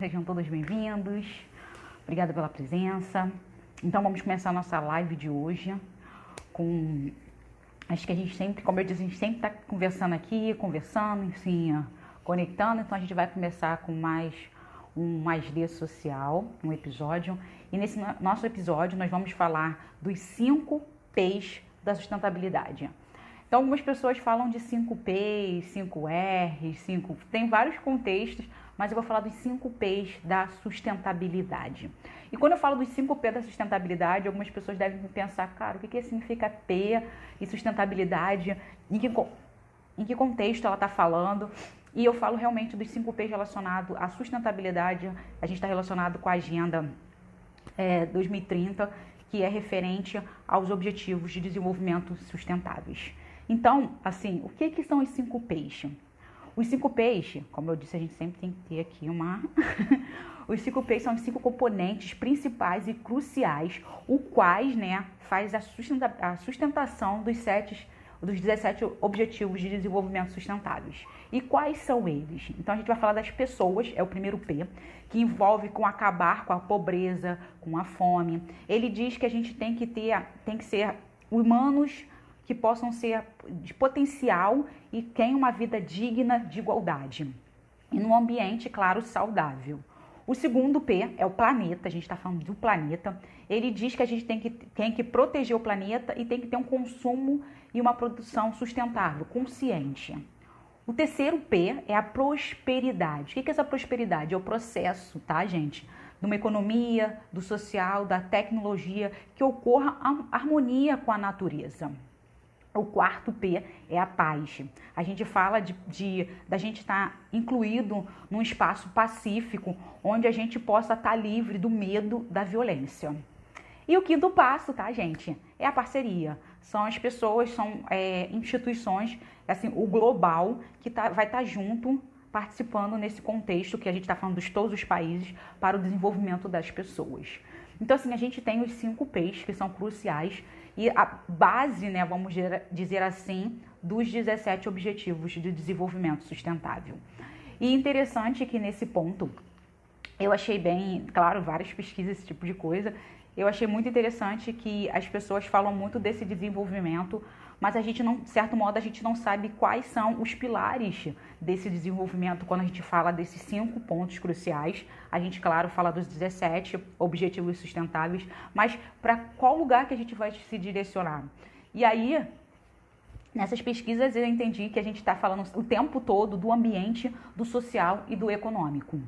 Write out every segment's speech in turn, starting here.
Sejam todos bem-vindos. Obrigada pela presença. Então vamos começar a nossa live de hoje com... Acho que a gente sempre, como eu disse, a gente sempre está conversando aqui, enfim, conectando. Então a gente vai começar com mais um Mais D social, um episódio. E nesse nosso episódio nós vamos falar dos 5 P's da sustentabilidade. Então algumas pessoas falam de 5 P's, 5 R's, tem vários contextos, mas eu vou falar dos 5 P's da sustentabilidade. E quando eu falo dos 5 P da sustentabilidade, algumas pessoas devem pensar, cara, o que significa P e sustentabilidade? Em que contexto ela está falando? E eu falo realmente dos 5 P's relacionados à sustentabilidade. A gente está relacionado com a Agenda 2030, que é referente aos Objetivos de Desenvolvimento Sustentáveis. Então, assim, o que são os 5 P's? Os 5 P's, como eu disse, a gente sempre tem que ter aqui uma... Os 5 P's são os 5 componentes principais e cruciais, os quais, faz a sustentação dos 17 Objetivos de Desenvolvimento Sustentáveis. E quais são eles? Então a gente vai falar das pessoas, é o primeiro P, que envolve com acabar com a pobreza, com a fome. Ele diz que a gente tem que ser humanos que possam ser de potencial e tenham uma vida digna de igualdade. E num ambiente, claro, saudável. O segundo P é o planeta, a gente está falando do planeta. Ele diz que a gente tem que proteger o planeta e tem que ter um consumo e uma produção sustentável, consciente. O terceiro P é a prosperidade. O que é essa prosperidade? É o processo, tá, gente? De uma economia, do social, da tecnologia, que ocorra a harmonia com a natureza. O quarto P é a paz. A gente fala da gente estar incluído num espaço pacífico, onde a gente possa estar livre do medo da violência. E o quinto passo, tá, gente? É a parceria. São as pessoas, são instituições, assim, o global, que vai estar junto, participando nesse contexto que a gente está falando de todos os países para o desenvolvimento das pessoas. Então, assim, a gente tem os 5 P's que são cruciais e a base, vamos dizer assim, dos 17 Objetivos de Desenvolvimento Sustentável. E interessante que nesse ponto, eu achei bem, claro, várias pesquisas, esse tipo de coisa, eu achei muito interessante que as pessoas falam muito desse desenvolvimento, mas a gente não, de certo modo, a gente não sabe quais são os pilares desse desenvolvimento quando a gente fala desses 5 pontos cruciais. A gente, claro, fala dos 17 objetivos sustentáveis, mas para qual lugar que a gente vai se direcionar? E aí, nessas pesquisas, eu entendi que a gente está falando o tempo todo do ambiente, do social e do econômico.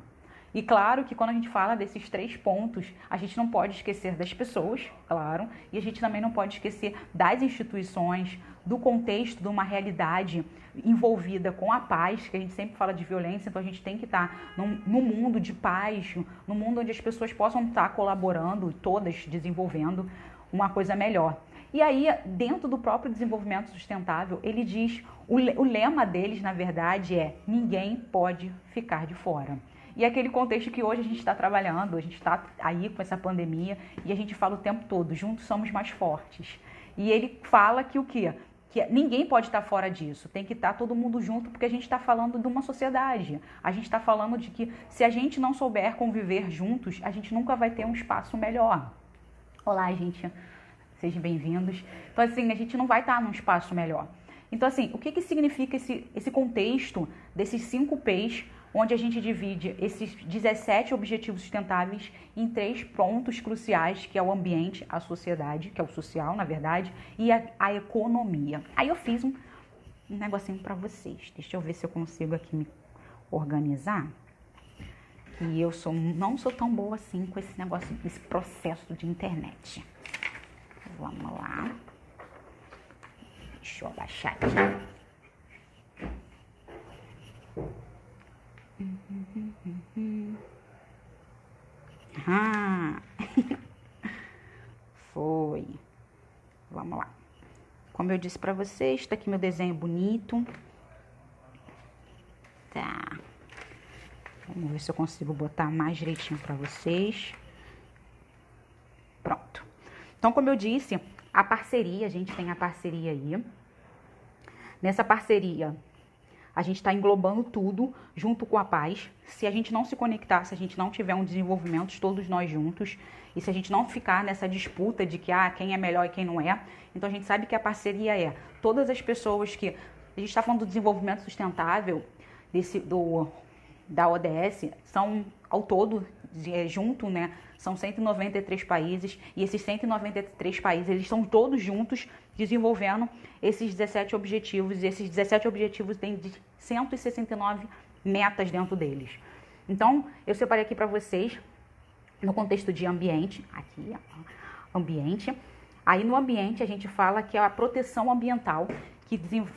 E claro que quando a gente fala desses 3 pontos, a gente não pode esquecer das pessoas, claro, e a gente também não pode esquecer das instituições, do contexto, de uma realidade envolvida com a paz, que a gente sempre fala de violência, então a gente tem que estar num mundo de paz, num mundo onde as pessoas possam estar colaborando, todas desenvolvendo uma coisa melhor. E aí, dentro do próprio desenvolvimento sustentável, ele diz, o lema deles, na verdade, é: ninguém pode ficar de fora. E aquele contexto que hoje a gente está trabalhando, a gente está aí com essa pandemia e a gente fala o tempo todo, juntos somos mais fortes. E ele fala que o quê? Que ninguém pode estar fora disso, tem que estar todo mundo junto, porque a gente está falando de uma sociedade. A gente está falando de que se a gente não souber conviver juntos, a gente nunca vai ter um espaço melhor. Olá, gente, sejam bem-vindos. Então, assim, a gente não vai estar num espaço melhor. Então, assim, o que significa esse contexto desses 5 P's, onde a gente divide esses 17 objetivos sustentáveis em 3 pontos cruciais, que é o ambiente, a sociedade, que é o social, na verdade, e a economia. Aí eu fiz um negocinho para vocês. Deixa eu ver se eu consigo aqui me organizar. E eu não sou tão boa assim com esse negócio, esse processo de internet. Vamos lá. Deixa eu abaixar aqui. Foi. Vamos lá. Como eu disse pra vocês, tá aqui meu desenho bonito. Tá. Vamos ver se eu consigo botar mais direitinho pra vocês. Pronto. Então, como eu disse, a parceria, a gente tem a parceria aí. Nessa parceria, A gente está englobando tudo junto com a paz. Se a gente não se conectar, se a gente não tiver um desenvolvimento, todos nós juntos, e se a gente não ficar nessa disputa de que quem é melhor e quem não é, então a gente sabe que a parceria é todas as pessoas que... A gente está falando do desenvolvimento sustentável da ODS, são ao todo, junto, né? São 193 países, e esses 193 países, eles estão todos juntos desenvolvendo esses 17 objetivos, e esses 17 objetivos têm 169 metas dentro deles. Então, eu separei aqui para vocês, no contexto de ambiente, aqui, ambiente. Aí no ambiente a gente fala que é a proteção ambiental,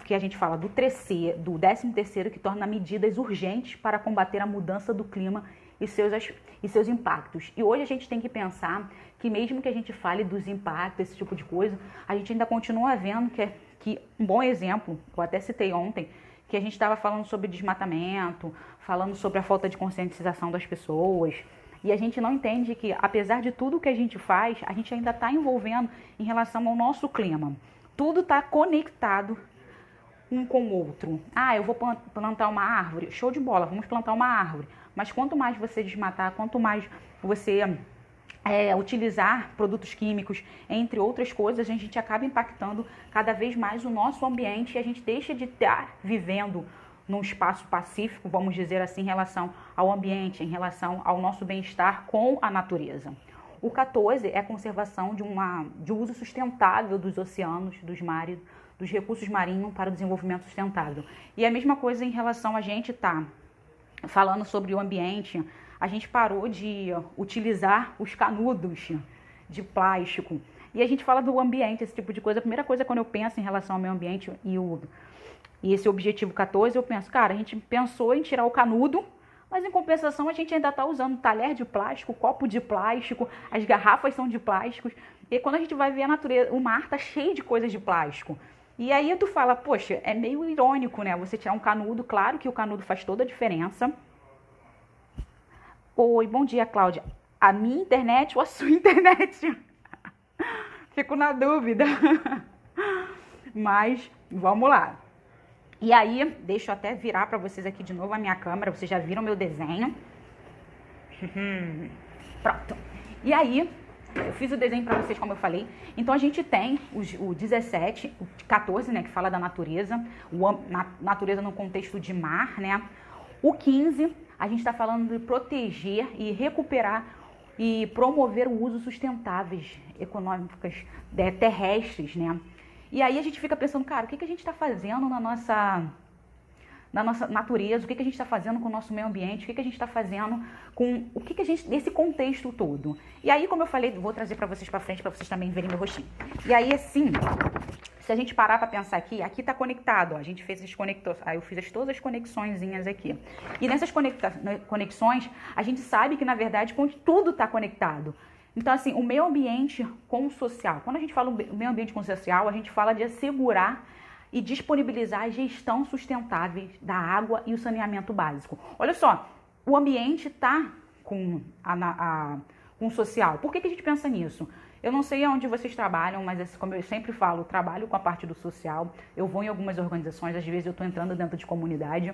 que a gente fala do 13º, que torna medidas urgentes para combater a mudança do clima e seus impactos. E hoje a gente tem que pensar que mesmo que a gente fale dos impactos, esse tipo de coisa, a gente ainda continua vendo que um bom exemplo, eu até citei ontem, que a gente estava falando sobre desmatamento, falando sobre a falta de conscientização das pessoas, e a gente não entende que, apesar de tudo que a gente faz, a gente ainda está envolvendo em relação ao nosso clima. Tudo está conectado um com o outro. Eu vou plantar uma árvore. Show de bola, vamos plantar uma árvore. Mas quanto mais você desmatar, quanto mais você utilizar produtos químicos, entre outras coisas, a gente acaba impactando cada vez mais o nosso ambiente e a gente deixa de estar vivendo num espaço pacífico, vamos dizer assim, em relação ao ambiente, em relação ao nosso bem-estar com a natureza. O 14 é a conservação de uso sustentável dos oceanos, dos mares, dos recursos marinhos para o desenvolvimento sustentável. E a mesma coisa em relação a gente falando sobre o ambiente, a gente parou de utilizar os canudos de plástico. E a gente fala do ambiente, esse tipo de coisa. A primeira coisa quando eu penso em relação ao meio ambiente e esse objetivo 14, eu penso, cara, a gente pensou em tirar o canudo, mas em compensação a gente ainda está usando talher de plástico, copo de plástico, as garrafas são de plástico. E quando a gente vai ver a natureza, o mar está cheio de coisas de plástico. E aí tu fala, poxa, é meio irônico, né? Você tirar um canudo, claro que o canudo faz toda a diferença. Oi, bom dia, Cláudia. A minha internet ou a sua internet? Fico na dúvida. Mas, vamos lá. E aí, deixa eu até virar para vocês aqui de novo a minha câmera. Vocês já viram meu desenho. Pronto. E aí, eu fiz o desenho para vocês, como eu falei. Então, a gente tem o 17, o 14, né, que fala da natureza. Natureza no contexto de mar, né? O 15, a gente está falando de proteger e recuperar e promover o uso sustentáveis econômicos terrestres, né? E aí a gente fica pensando, cara, o que a gente está fazendo na nossa natureza, o que a gente está fazendo com o nosso meio ambiente, o que a gente está fazendo com nesse contexto todo. E aí, como eu falei, vou trazer para vocês para frente, para vocês também verem meu rostinho. E aí, assim, se a gente parar para pensar aqui está conectado, ó, a gente fez esses conectores, aí eu fiz todas as conexõezinhas aqui. E nessas conexões, a gente sabe que, na verdade, tudo está conectado. Então, assim, o meio ambiente com o social. Quando a gente fala o meio ambiente com o social, a gente fala de assegurar e disponibilizar a gestão sustentável da água e o saneamento básico. Olha só, o ambiente está com o social. Por que a gente pensa nisso? Eu não sei onde vocês trabalham, mas como eu sempre falo, eu trabalho com a parte do social. Eu vou em algumas organizações, às vezes eu estou entrando dentro de comunidade.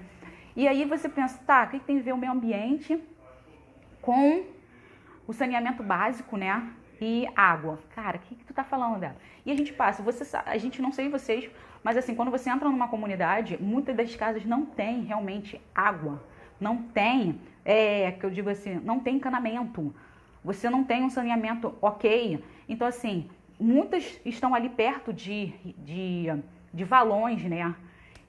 E aí você pensa, tá, o que tem a ver o meio ambiente com o saneamento básico, né? E água. Cara, o que tu tá falando dela? E a gente passa, a gente não sei vocês, mas assim, quando você entra numa comunidade, muitas das casas não tem realmente água. Não tem, que eu digo assim, não tem encanamento. Você não tem um saneamento ok. Então, assim, muitas estão ali perto de valões, né?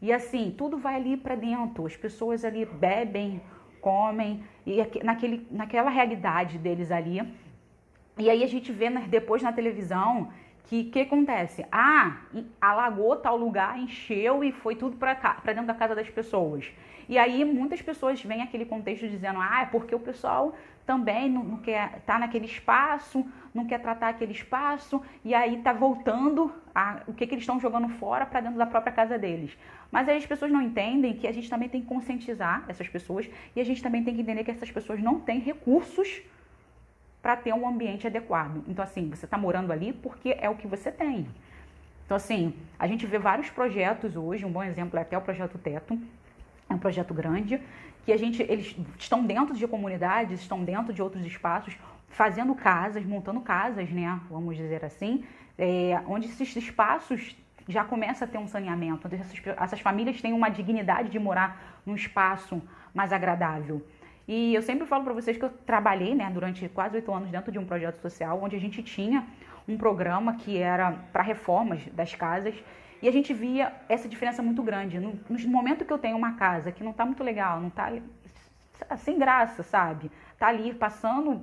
E assim, tudo vai ali para dentro. As pessoas ali bebem, comem, e naquela realidade deles ali. E aí a gente vê depois na televisão que acontece? Alagou tal lugar, encheu e foi tudo para dentro da casa das pessoas. E aí muitas pessoas veem aquele contexto dizendo, é porque o pessoal também não quer estar naquele espaço, não quer tratar aquele espaço, e aí tá voltando o que eles estão jogando fora para dentro da própria casa deles. Mas aí as pessoas não entendem que a gente também tem que conscientizar essas pessoas e a gente também tem que entender que essas pessoas não têm recursos para ter um ambiente adequado. Então, assim, você está morando ali porque é o que você tem. Então, assim, a gente vê vários projetos hoje, um bom exemplo é até o Projeto Teto, É um projeto grande, que eles estão dentro de comunidades, estão dentro de outros espaços, fazendo casas, montando casas, né, vamos dizer assim, onde esses espaços já começam a ter um saneamento, onde essas famílias têm uma dignidade de morar num espaço mais agradável. E eu sempre falo para vocês que eu trabalhei, né, durante quase 8 anos dentro de um projeto social, onde a gente tinha um programa que era para reformas das casas, e a gente via essa diferença muito grande. No momento que eu tenho uma casa que não está muito legal, não está sem graça, sabe? Tá ali passando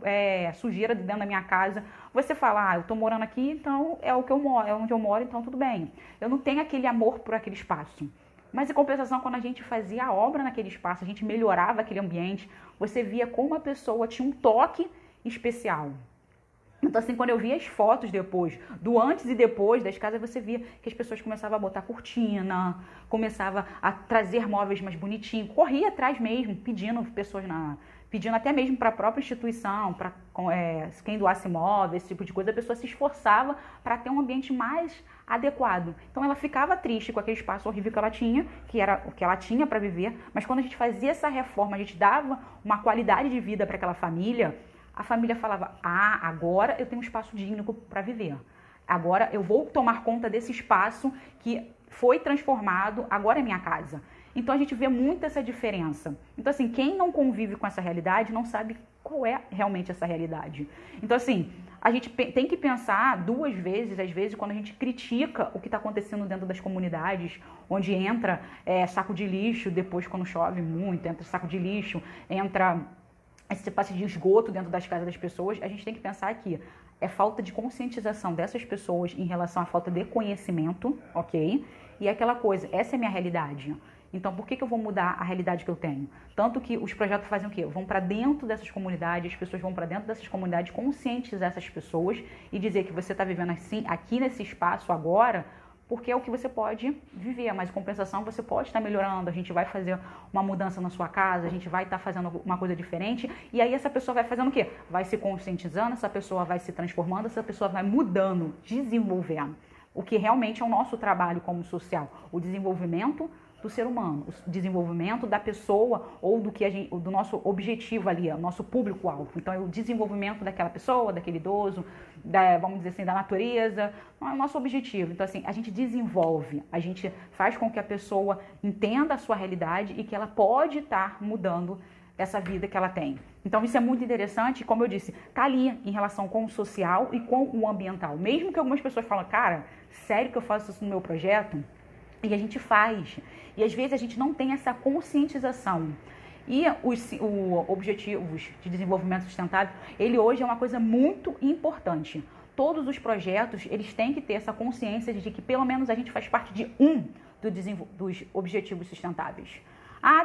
sujeira dentro da minha casa. Você fala, eu tô morando aqui, então é o que eu moro, é onde eu moro, então tudo bem. Eu não tenho aquele amor por aquele espaço. Mas em compensação, quando a gente fazia a obra naquele espaço, a gente melhorava aquele ambiente, você via como a pessoa tinha um toque especial. Então, assim, quando eu via as fotos depois, do antes e depois das casas, você via que as pessoas começavam a botar cortina, começavam a trazer móveis mais bonitinhos, corria atrás mesmo, pedindo pedindo até mesmo para a própria instituição, para quem doasse móveis, esse tipo de coisa, a pessoa se esforçava para ter um ambiente mais adequado. Então, ela ficava triste com aquele espaço horrível que ela tinha, que era o que ela tinha para viver, mas quando a gente fazia essa reforma, a gente dava uma qualidade de vida para aquela família, a família falava, agora eu tenho um espaço digno para viver. Agora eu vou tomar conta desse espaço que foi transformado, agora é minha casa. Então a gente vê muito essa diferença. Então assim, quem não convive com essa realidade não sabe qual é realmente essa realidade. Então assim, a gente tem que pensar 2 vezes, às vezes, quando a gente critica o que está acontecendo dentro das comunidades, onde entra saco de lixo, depois quando chove muito, entra saco de lixo, entra esse passe de esgoto dentro das casas das pessoas, a gente tem que pensar que é falta de conscientização dessas pessoas em relação à falta de conhecimento, ok? E é aquela coisa, essa é a minha realidade. Então, por que eu vou mudar a realidade que eu tenho? Tanto que os projetos fazem o quê? Vão para dentro dessas comunidades, as pessoas vão para dentro dessas comunidades, conscientizar essas pessoas e dizer que você está vivendo assim, aqui nesse espaço agora, porque é o que você pode viver, mas em compensação você pode estar melhorando, a gente vai fazer uma mudança na sua casa, a gente vai estar fazendo uma coisa diferente, e aí essa pessoa vai fazendo o quê? Vai se conscientizando, essa pessoa vai se transformando, essa pessoa vai mudando, desenvolvendo, o que realmente é o nosso trabalho como social, o desenvolvimento do ser humano, o desenvolvimento da pessoa ou do nosso objetivo ali, o nosso público-alvo. Então, é o desenvolvimento daquela pessoa, daquele idoso, vamos dizer assim, da natureza, é o nosso objetivo. Então, assim, a gente desenvolve, a gente faz com que a pessoa entenda a sua realidade e que ela pode estar mudando essa vida que ela tem. Então, isso é muito interessante, como eu disse, tá ali em relação com o social e com o ambiental. Mesmo que algumas pessoas falam, cara, sério que eu faço isso no meu projeto? E a gente faz. E às vezes a gente não tem essa conscientização. E os Objetivos de Desenvolvimento Sustentável, ele hoje é uma coisa muito importante. Todos os projetos, eles têm que ter essa consciência de que pelo menos a gente faz parte de dos Objetivos Sustentáveis.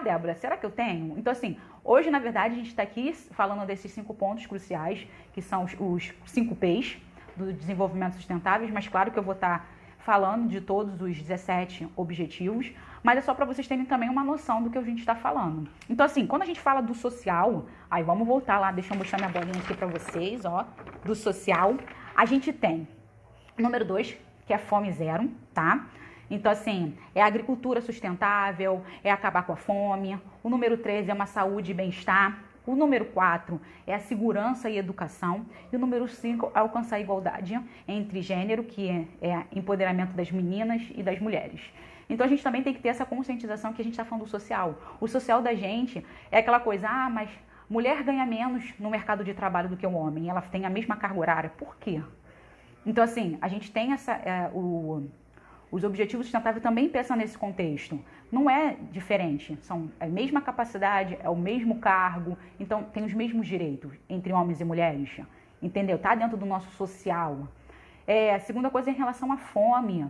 Débora, será que eu tenho? Então assim, hoje na verdade a gente está aqui falando desses 5 pontos cruciais, que são os 5 P's do Desenvolvimento Sustentáveis, mas claro que eu vou estar falando de todos os 17 objetivos, mas é só para vocês terem também uma noção do que a gente está falando. Então, assim, quando a gente fala do social, aí vamos voltar lá, deixa eu mostrar minha bolinha aqui para vocês, ó, do social, a gente tem número 2, que é fome zero, tá? Então, assim, é a agricultura sustentável, é acabar com a fome. O número 3 é uma saúde e bem-estar. O número 4 é a segurança e educação. E o número 5 é alcançar a igualdade entre gênero, que é empoderamento das meninas e das mulheres. Então a gente também tem que ter essa conscientização que a gente está falando do social. O social da gente é aquela coisa, mas mulher ganha menos no mercado de trabalho do que o homem. Ela tem a mesma carga horária. Por quê? Então assim, a gente tem os objetivos sustentáveis também pensam nesse contexto. Não é diferente, são a mesma capacidade, é o mesmo cargo, então tem os mesmos direitos entre homens e mulheres, entendeu? Tá dentro do nosso social. A segunda coisa é em relação à fome.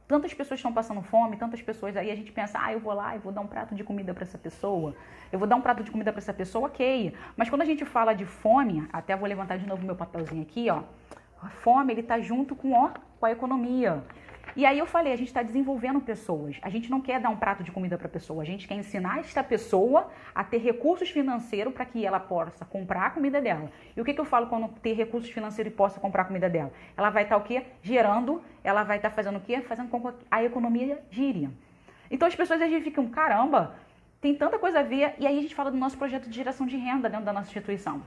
Tantas pessoas estão passando fome, tantas pessoas aí a gente pensa, eu vou lá e vou dar um prato de comida para essa pessoa. Eu vou dar um prato de comida para essa pessoa, ok. Mas quando a gente fala de fome, até vou levantar de novo meu papelzinho aqui, ó. A fome, ele tá junto com a economia. E aí eu falei, a gente está desenvolvendo pessoas. A gente não quer dar um prato de comida para a pessoa. A gente quer ensinar esta pessoa a ter recursos financeiros para que ela possa comprar a comida dela. E o que eu falo quando ter recursos financeiros e possa comprar a comida dela? Ela vai estar o quê? Gerando, ela vai estar fazendo o quê? Fazendo com que a economia gire. Então as pessoas às vezes ficam, caramba, tem tanta coisa a ver. E aí a gente fala do nosso projeto de geração de renda dentro da nossa instituição.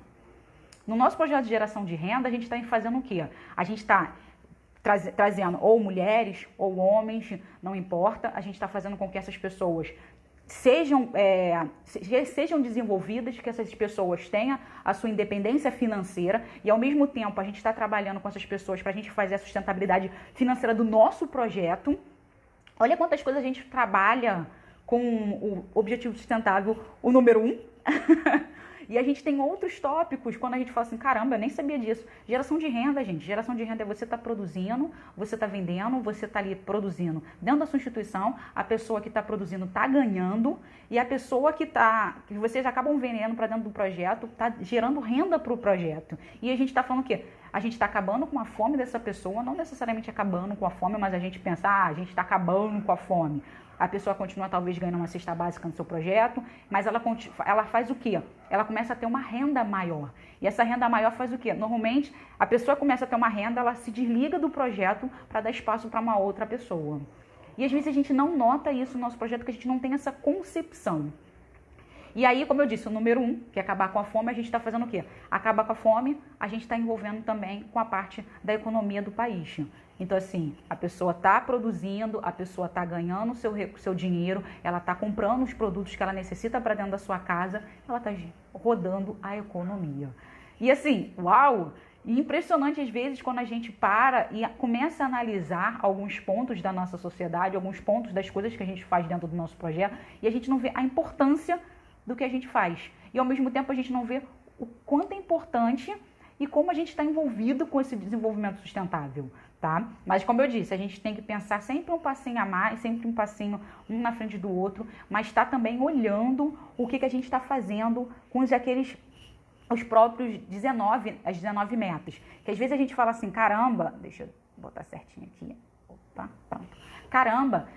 No nosso projeto de geração de renda, a gente está fazendo o quê? A gente está trazendo ou mulheres ou homens, não importa, a gente está fazendo com que essas pessoas sejam desenvolvidas, que essas pessoas tenham a sua independência financeira e, ao mesmo tempo, a gente está trabalhando com essas pessoas para a gente fazer a sustentabilidade financeira do nosso projeto. Olha quantas coisas a gente trabalha com o objetivo sustentável, o número 1. E a gente tem outros tópicos quando a gente fala assim, caramba, eu nem sabia disso. Geração de renda, gente. Geração de renda é você estar produzindo, você está vendendo, você está ali produzindo. Dentro da sua instituição, a pessoa que está produzindo está ganhando e a pessoa que vocês acabam vendendo para dentro do projeto está gerando renda para o projeto. E a gente está falando o quê? A gente está acabando com a fome dessa pessoa, não necessariamente acabando com a fome, mas a gente pensa, a gente está acabando com a fome. A pessoa continua talvez ganhando uma cesta básica no seu projeto, mas ela faz o quê? Ela começa a ter uma renda maior. E essa renda maior faz o quê? Normalmente, a pessoa começa a ter uma renda, ela se desliga do projeto para dar espaço para uma outra pessoa. E às vezes a gente não nota isso no nosso projeto, porque a gente não tem essa concepção. E aí, como eu disse, o número 1, que é acabar com a fome, a gente está fazendo o quê? Acabar com a fome, a gente está envolvendo também com a parte da economia do país. Então, assim, a pessoa está produzindo, a pessoa está ganhando o seu dinheiro, ela está comprando os produtos que ela necessita para dentro da sua casa, ela está rodando a economia. E assim, uau! E impressionante às vezes quando a gente para e começa a analisar alguns pontos da nossa sociedade, alguns pontos das coisas que a gente faz dentro do nosso projeto, e a gente não vê a importância do que a gente faz. E ao mesmo tempo a gente não vê o quanto é importante e como a gente está envolvido com esse desenvolvimento sustentável, tá? Mas como eu disse, a gente tem que pensar sempre um passinho a mais, sempre um passinho um na frente do outro, mas está também olhando o que a gente está fazendo com os próprios as 19 metas. Que às vezes a gente fala assim, caramba, deixa eu botar certinho aqui, opa, pronto. Caramba,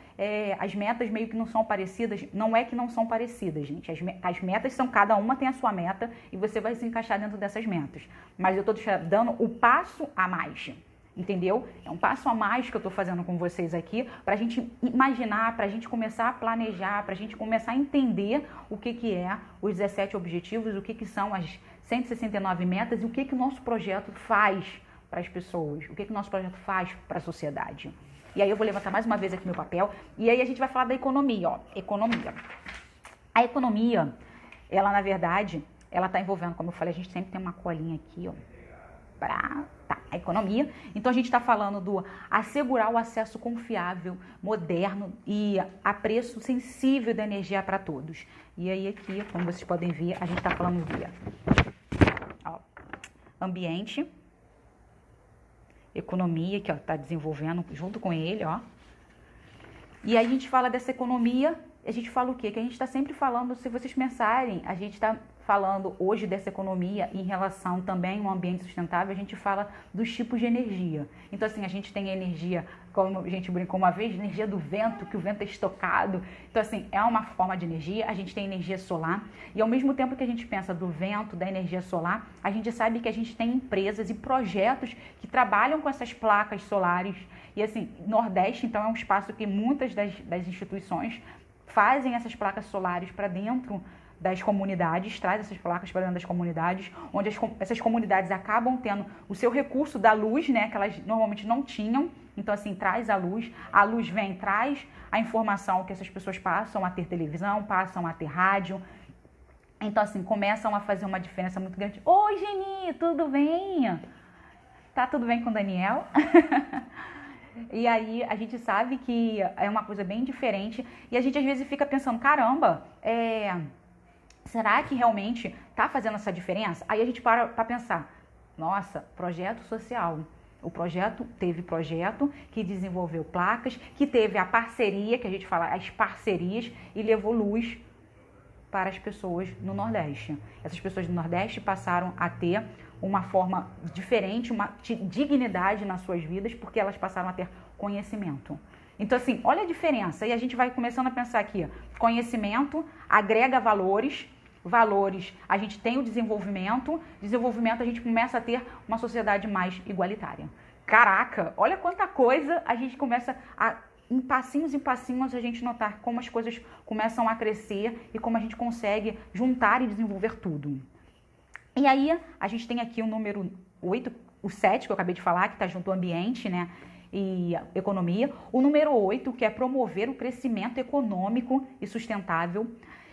as metas meio que não são parecidas. Não é que não são parecidas, gente. As metas são, cada uma tem a sua meta e você vai se encaixar dentro dessas metas. Mas eu estou dando o passo a mais, entendeu? É um passo a mais que eu estou fazendo com vocês aqui para a gente imaginar, para a gente começar a planejar, para a gente começar a entender o que é os 17 objetivos, o que são as 169 metas e o que o nosso projeto faz para as pessoas, o que o nosso projeto faz para a sociedade. E aí eu vou levantar mais uma vez aqui meu papel. E aí a gente vai falar da economia, ó. Economia. A economia, ela na verdade, ela tá envolvendo, como eu falei, a gente sempre tem uma colinha aqui, ó. A economia. Então a gente está falando do assegurar o acesso confiável, moderno e a preço sensível da energia para todos. E aí aqui, como vocês podem ver, a gente está falando de ambiente, economia, que está desenvolvendo junto com ele, ó. E aí a gente fala dessa economia, a gente fala o quê? Que a gente está sempre falando, se vocês pensarem, a gente está falando hoje dessa economia em relação também ao ambiente sustentável, a gente fala dos tipos de energia. Então, assim, a gente tem energia, como a gente brincou uma vez, energia do vento, que o vento é estocado. Então, assim, é uma forma de energia. A gente tem energia solar. E ao mesmo tempo que a gente pensa do vento, da energia solar, a gente sabe que a gente tem empresas e projetos que trabalham com essas placas solares. E, assim, Nordeste, então, é um espaço que muitas das instituições fazem essas placas solares para dentro das comunidades, traz essas placas para dentro das comunidades, onde essas comunidades acabam tendo o seu recurso da luz, né, que elas normalmente não tinham. Então, assim, traz a luz vem, traz a informação que essas pessoas passam a ter televisão, passam a ter rádio. Então, assim, começam a fazer uma diferença muito grande. Oi, Geni, tudo bem? Tá tudo bem com o Daniel? E aí a gente sabe que é uma coisa bem diferente e a gente às vezes fica pensando, caramba, será que realmente está fazendo essa diferença? Aí a gente para pensar, nossa, projeto social. O projeto teve projeto que desenvolveu placas, que teve a parceria, que a gente fala, as parcerias, e levou luz para as pessoas no Nordeste. Essas pessoas do Nordeste passaram a ter uma forma diferente, uma dignidade nas suas vidas, porque elas passaram a ter conhecimento. Então, assim, olha a diferença. E a gente vai começando a pensar aqui, conhecimento agrega valores, a gente tem o desenvolvimento a gente começa a ter uma sociedade mais igualitária. Caraca, olha quanta coisa a gente começa a em passinhos a gente notar como as coisas começam a crescer e como a gente consegue juntar e desenvolver tudo. E aí, a gente tem aqui o número 8, o 7, que eu acabei de falar, que está junto ao ambiente, né, e economia. O número 8, que é promover o crescimento econômico e sustentável.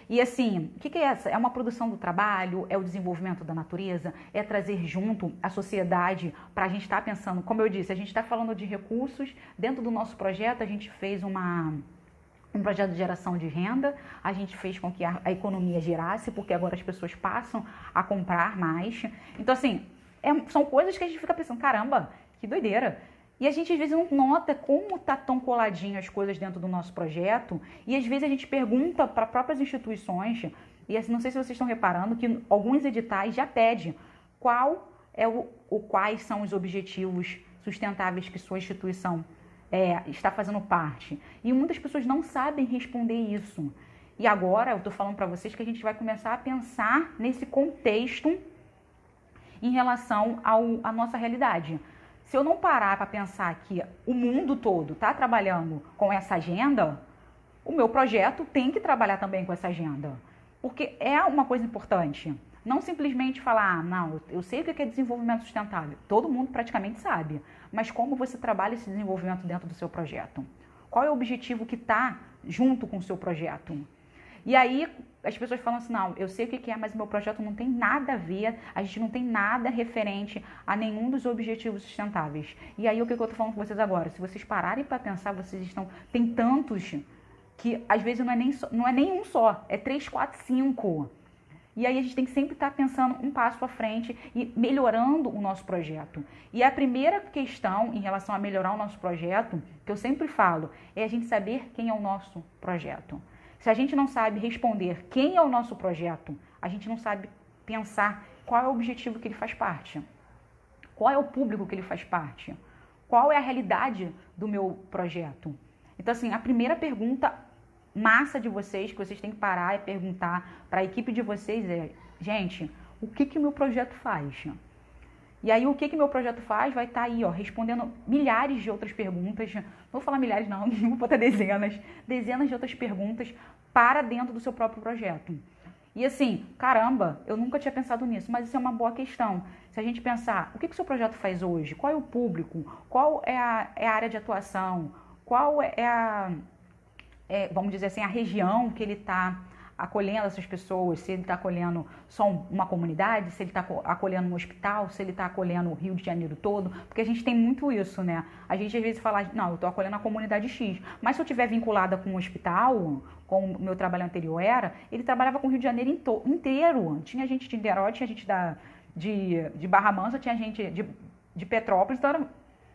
E assim, o que é essa? É uma produção do trabalho, é o desenvolvimento da natureza, é trazer junto a sociedade para a gente estar pensando, como eu disse, a gente está falando de recursos. Dentro do nosso projeto, a gente fez um projeto de geração de renda, a gente fez com que a economia girasse, porque agora as pessoas passam a comprar mais. Então, assim, são coisas que a gente fica pensando, caramba, que doideira. E a gente às vezes não nota como tá tão coladinho as coisas dentro do nosso projeto, e às vezes a gente pergunta para próprias instituições, e assim, não sei se vocês estão reparando que alguns editais já pedem quais são os objetivos sustentáveis que sua instituição está fazendo parte. E muitas pessoas não sabem responder isso. E agora eu estou falando para vocês que a gente vai começar a pensar nesse contexto em relação à nossa realidade. Se eu não parar para pensar que o mundo todo está trabalhando com essa agenda, o meu projeto tem que trabalhar também com essa agenda. Porque é uma coisa importante. Não simplesmente falar, não, eu sei o que é desenvolvimento sustentável. Todo mundo praticamente sabe. Mas como você trabalha esse desenvolvimento dentro do seu projeto? Qual é o objetivo que está junto com o seu projeto? E aí as pessoas falam assim, não, eu sei o que é, mas o meu projeto não tem nada a ver, a gente não tem nada referente a nenhum dos objetivos sustentáveis. E aí o que eu estou falando com vocês agora? Se vocês pararem para pensar, tem tantos que às vezes não é nem um só, é 3, 4, 5. E aí a gente tem que sempre estar pensando um passo à frente e melhorando o nosso projeto. E a primeira questão em relação a melhorar o nosso projeto, que eu sempre falo, é a gente saber quem é o nosso projeto. Se a gente não sabe responder quem é o nosso projeto, a gente não sabe pensar qual é o objetivo que ele faz parte, qual é o público que ele faz parte, qual é a realidade do meu projeto. Então, assim, a primeira pergunta massa de vocês, que vocês têm que parar e perguntar para a equipe de vocês é, gente, o que o meu projeto faz? E aí, o que meu projeto faz vai estar aí, ó, respondendo milhares de outras perguntas. Não vou falar milhares, não vou botar dezenas de outras perguntas para dentro do seu próprio projeto. E assim, caramba, eu nunca tinha pensado nisso, mas isso é uma boa questão. Se a gente pensar, o que o seu projeto faz hoje? Qual é o público? Qual é a área de atuação? Qual vamos dizer assim, a região que ele está acolhendo essas pessoas, se ele está acolhendo só uma comunidade, se ele está acolhendo um hospital, se ele está acolhendo o Rio de Janeiro todo, porque a gente tem muito isso, né? A gente às vezes fala, não, eu estou acolhendo a comunidade X, mas se eu estiver vinculada com um hospital, como o meu trabalho anterior era, ele trabalhava com o Rio de Janeiro inteiro. Tinha gente de Niterói, tinha gente de Barra Mansa, tinha gente de Petrópolis, então era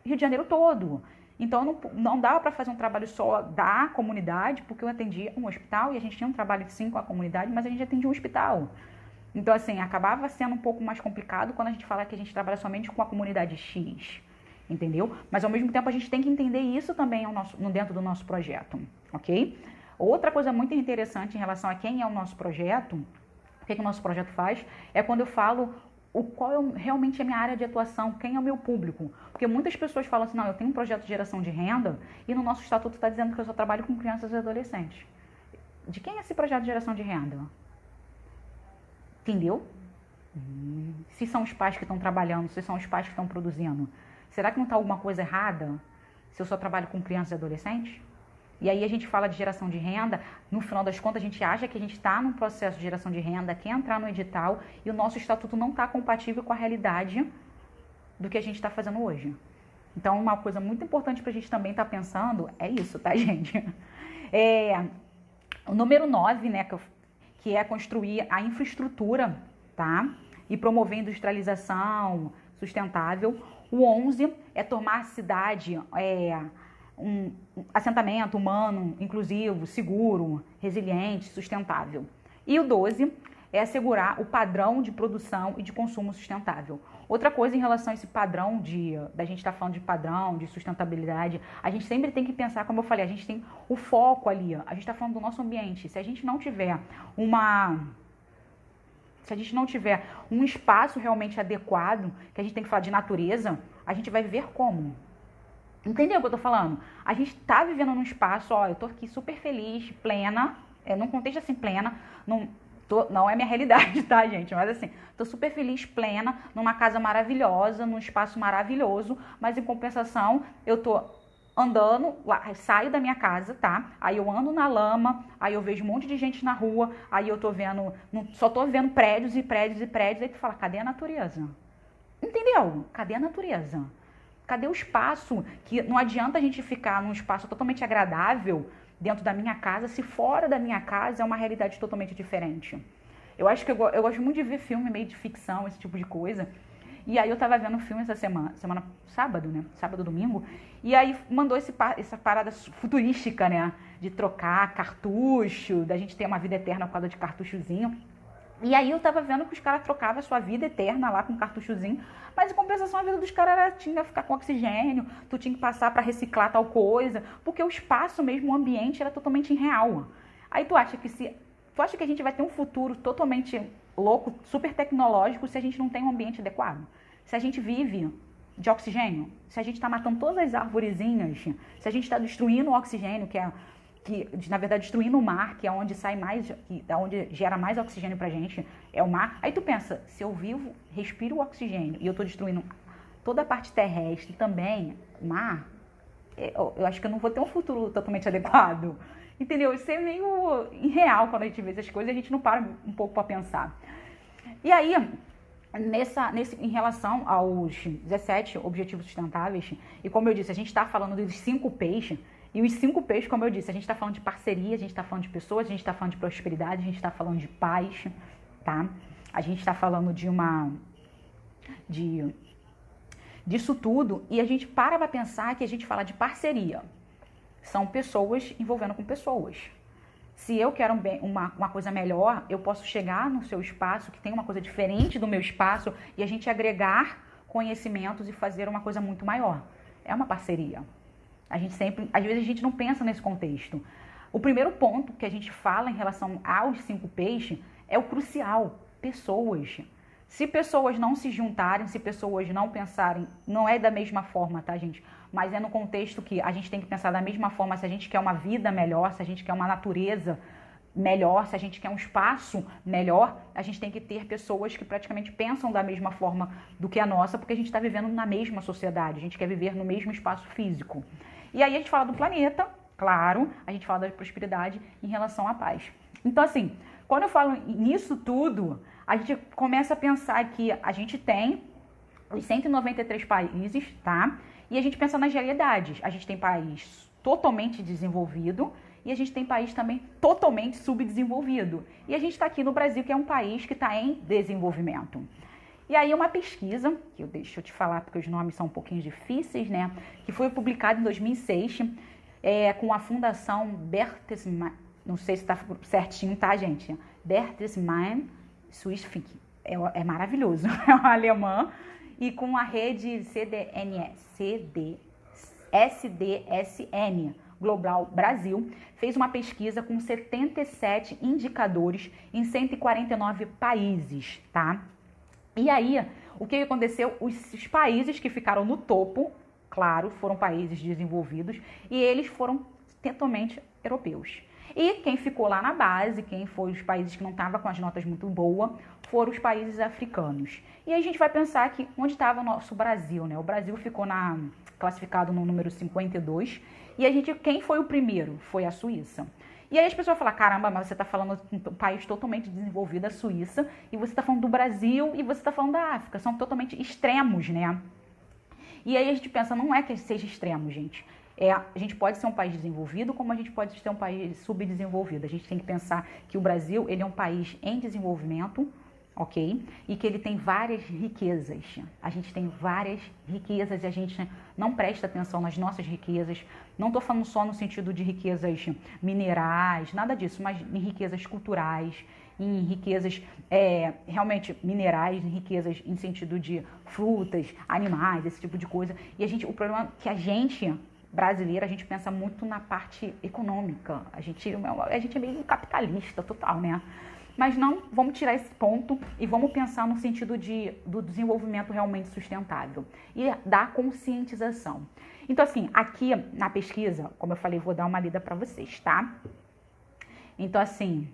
Rio de Janeiro todo. Então, não dava para fazer um trabalho só da comunidade, porque eu atendia um hospital e a gente tinha um trabalho sim com a comunidade, mas a gente atendia um hospital. Então, assim, acabava sendo um pouco mais complicado quando a gente fala que a gente trabalha somente com a comunidade X, entendeu? Mas, ao mesmo tempo, a gente tem que entender isso também dentro do nosso projeto, ok? Outra coisa muito interessante em relação a quem é o nosso projeto, o que o nosso projeto faz, é quando eu falo qual realmente é a minha área de atuação, quem é o meu público. Porque muitas pessoas falam assim, não, eu tenho um projeto de geração de renda e no nosso estatuto está dizendo que eu só trabalho com crianças e adolescentes. De quem é esse projeto de geração de renda? Entendeu? Se são os pais que estão trabalhando, se são os pais que estão produzindo. Será que não está alguma coisa errada se eu só trabalho com crianças e adolescentes? E aí a gente fala de geração de renda, no final das contas a gente acha que a gente está num processo de geração de renda, quer entrar no edital e o nosso estatuto não está compatível com a realidade do que a gente está fazendo hoje. Então uma coisa muito importante para a gente também estar pensando é isso, tá, gente? O número 9, né, que é construir a infraestrutura, tá? E promover a industrialização sustentável. O 11 é tornar a cidade um assentamento humano, inclusivo, seguro, resiliente, sustentável. E o 12 é assegurar o padrão de produção e de consumo sustentável. Outra coisa em relação a esse padrão da gente estar falando de padrão, de sustentabilidade, a gente sempre tem que pensar, como eu falei, a gente tem o foco ali, a gente está falando do nosso ambiente. Se a gente não tiver um espaço realmente adequado, que a gente tem que falar de natureza, a gente vai viver como? Entendeu o que eu tô falando? A gente tá vivendo num espaço, ó, eu tô aqui super feliz, plena, num contexto assim, plena, não é minha realidade, tá, gente? Mas assim, tô super feliz, plena, numa casa maravilhosa, num espaço maravilhoso, mas em compensação, eu tô andando, saio da minha casa, tá? Aí eu ando na lama, aí eu vejo um monte de gente na rua, aí eu tô vendo, só tô vendo prédios e prédios e prédios, aí tu fala, cadê a natureza? Entendeu? Cadê a natureza? Cadê o espaço? Que não adianta a gente ficar num espaço totalmente agradável dentro da minha casa, se fora da minha casa é uma realidade totalmente diferente. Eu acho que eu gosto muito de ver filme meio de ficção, esse tipo de coisa. E aí eu tava vendo um filme essa semana sábado, né? Sábado, domingo. E aí mandou essa parada futurística, né? De trocar cartucho, da gente ter uma vida eterna por causa de cartuchozinho. E aí eu tava vendo que os caras trocavam a sua vida eterna lá com um cartuchozinho, mas em compensação a vida dos caras tinha que ficar com oxigênio, tu tinha que passar para reciclar tal coisa, porque o espaço mesmo, o ambiente era totalmente irreal. Aí tu acha que a gente vai ter um futuro totalmente louco, super tecnológico, se a gente não tem um ambiente adequado? Se a gente vive de oxigênio, se a gente está matando todas as arvorezinhas, se a gente está destruindo o oxigênio, que na verdade destruindo o mar, que é onde sai mais, que é onde gera mais oxigênio pra gente, é o mar. Aí tu pensa, se eu vivo, respiro o oxigênio e eu tô destruindo toda a parte terrestre também, o mar, eu acho que eu não vou ter um futuro totalmente adequado. Entendeu? Isso é meio irreal quando a gente vê essas coisas, a gente não para um pouco para pensar. E aí, em relação aos 17 objetivos sustentáveis, e como eu disse, a gente está falando dos 5 P's, e os 5 P's, como eu disse, a gente está falando de parceria, a gente está falando de pessoas, a gente está falando de prosperidade, a gente está falando de paz, tá? A gente está falando disso tudo, e a gente para pensar que a gente fala de parceria. São pessoas envolvendo com pessoas. Se eu quero uma coisa melhor, eu posso chegar no seu espaço, que tem uma coisa diferente do meu espaço, e a gente agregar conhecimentos e fazer uma coisa muito maior. É uma parceria. Às vezes a gente não pensa nesse contexto. O primeiro ponto que a gente fala em relação aos 5 P's é o crucial, pessoas. Se pessoas não se juntarem, se pessoas não pensarem, não é da mesma forma, tá, gente? Mas é no contexto que a gente tem que pensar da mesma forma se a gente quer uma vida melhor, se a gente quer uma natureza melhor, se a gente quer um espaço melhor, a gente tem que ter pessoas que praticamente pensam da mesma forma do que a nossa, porque a gente está vivendo na mesma sociedade, a gente quer viver no mesmo espaço físico. E aí a gente fala do planeta, claro, a gente fala da prosperidade em relação à paz. Então, assim, quando eu falo nisso tudo, a gente começa a pensar que a gente tem os 193 países, tá? E a gente pensa nas realidades. A gente tem país totalmente desenvolvido e a gente tem país também totalmente subdesenvolvido. E a gente está aqui no Brasil, que é um país que está em desenvolvimento. E aí uma pesquisa, que deixa eu te falar porque os nomes são um pouquinho difíceis, né? Que foi publicada em 2006 com a Fundação Bertelsmann, não sei se está certinho, tá, gente? Bertelsmann Swiss Think. É maravilhoso, é uma alemã. E com a rede SDSN Global Brasil, fez uma pesquisa com 77 indicadores em 149 países, tá? E aí, o que aconteceu? Os países que ficaram no topo, claro, foram países desenvolvidos e eles foram totalmente europeus. E quem ficou lá na base, quem foi os países que não estavam com as notas muito boas, foram os países africanos. E aí a gente vai pensar que onde estava o nosso Brasil, né? O Brasil ficou classificado no número 52. E quem foi o primeiro? Foi a Suíça. E aí as pessoas falam, caramba, mas você está falando de um país totalmente desenvolvido, a Suíça, e você está falando do Brasil e você está falando da África. São totalmente extremos, né? E aí a gente pensa, não é que seja extremo, gente. A gente pode ser um país desenvolvido, como a gente pode ser um país subdesenvolvido. A gente tem que pensar que o Brasil, ele é um país em desenvolvimento, ok? E que ele tem várias riquezas. A gente tem várias riquezas e a gente não presta atenção nas nossas riquezas. Não estou falando só no sentido de riquezas minerais, nada disso, mas em riquezas culturais, em riquezas realmente minerais, em riquezas em sentido de frutas, animais, esse tipo de coisa. E o problema é que a gente brasileira, a gente pensa muito na parte econômica. A gente é meio capitalista total, né? Mas não vamos tirar esse ponto e vamos pensar no sentido do desenvolvimento realmente sustentável e da conscientização. Então, assim, aqui na pesquisa, como eu falei, vou dar uma lida para vocês, tá? Então, assim,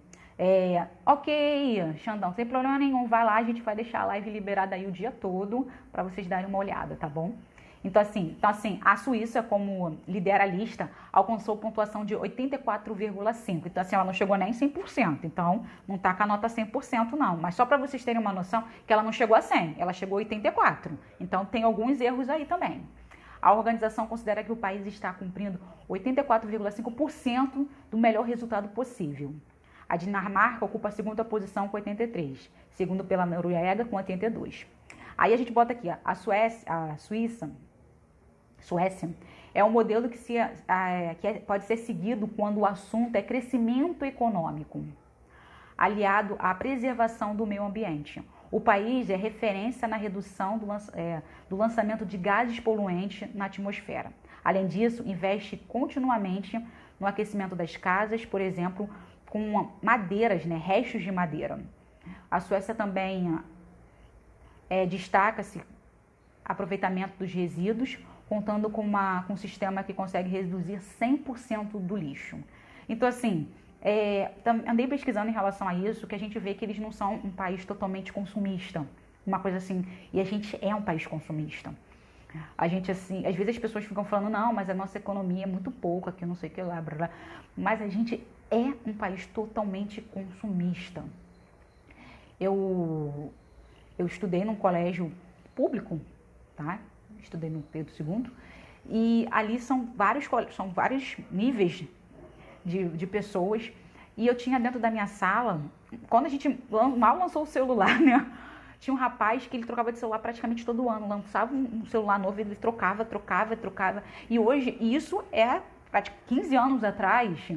ok, Xandão, sem problema nenhum, vai lá, a gente vai deixar a live liberada aí o dia todo para vocês darem uma olhada, tá bom? Então assim, a Suíça, como lidera a lista, alcançou pontuação de 84,5. Então assim, ela não chegou nem 100%. Então não tá com a nota 100% não. Mas só para vocês terem uma noção que ela não chegou a 100, ela chegou a 84. Então tem alguns erros aí também. A organização considera que o país está cumprindo 84,5% do melhor resultado possível. A Dinamarca ocupa a segunda posição com 83, segundo pela Noruega com 82. Aí a gente bota aqui, a Suécia é um modelo que pode ser seguido quando o assunto é crescimento econômico, aliado à preservação do meio ambiente. O país é referência na redução do lançamento de gases poluentes na atmosfera. Além disso, investe continuamente no aquecimento das casas, por exemplo, com madeiras, restos de madeira. A Suécia também destaca-se aproveitamento dos resíduos, contando com um sistema que consegue reduzir 100% do lixo. Então, assim, andei pesquisando em relação a isso, que a gente vê que eles não são um país totalmente consumista, uma coisa assim, e a gente é um país consumista. A gente, assim, às vezes as pessoas ficam falando, não, mas a nossa economia é muito pouca, que não sei o que lá, blá, blá. Mas a gente é um país totalmente consumista. Eu estudei num colégio público, tá? Estudei no Pedro II, e ali são vários níveis de pessoas, e eu tinha dentro da minha sala, quando a gente mal lançou o celular, né? Tinha um rapaz que ele trocava de celular praticamente todo ano, lançava um celular novo, ele trocava, e hoje, isso é 15 anos atrás,